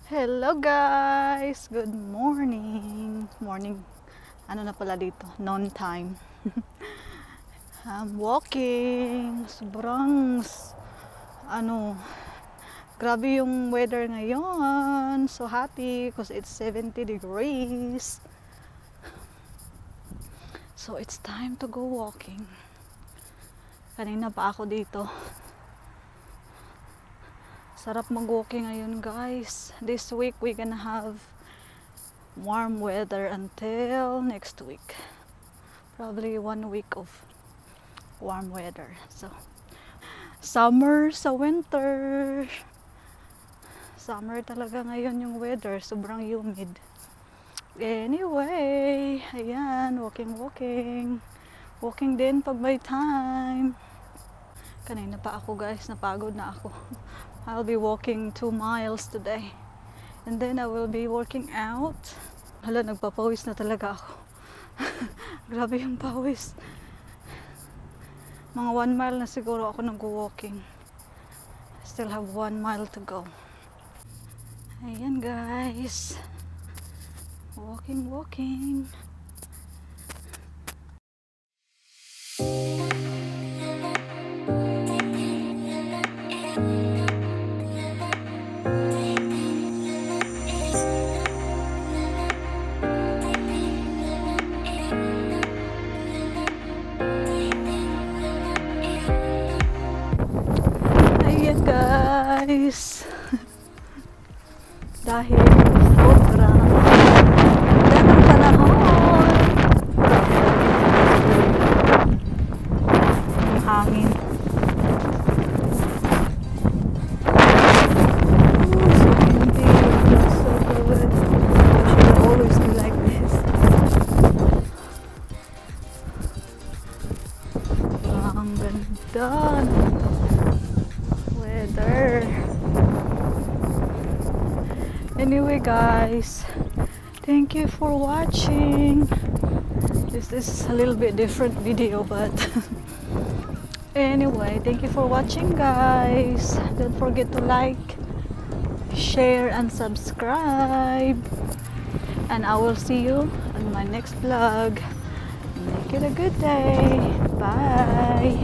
Hello guys! Good morning! Morning, ano na pala dito? Noon time. I'm walking. Ano, grabe yung weather ngayon. So happy because it's 70 degrees. So it's time to go walking. Kanina pa ako dito. Sarap mag-walking ngayon guys. This week we're gonna have warm weather until next week. Probably 1 week of warm weather. So, summer sa winter. Summer talaga ngayon yung weather. Sobrang humid. Anyway, ayan, walking. Walking din pag may time. Kanina pa ako guys, napagod na ako. I'll be walking 2 miles today. And then I will be working out. Hala, nagpapawis na talaga ako. Grabe yung pawis. Mga 1 mile na siguro ako nag-walking. Still have 1 mile to go. Ayan guys. Walking. Ayan guys. Dahil sobrang ganda ng panahon. Ang hangin. So windy. It feels so good. I should always be like this. Ang ganda ng weather. Anyway guys, thank you for watching. This is a little bit different video, but anyway, thank you for watching guys. Don't forget to like, share and subscribe, and I will see you on my next vlog. Make it a good day. Bye.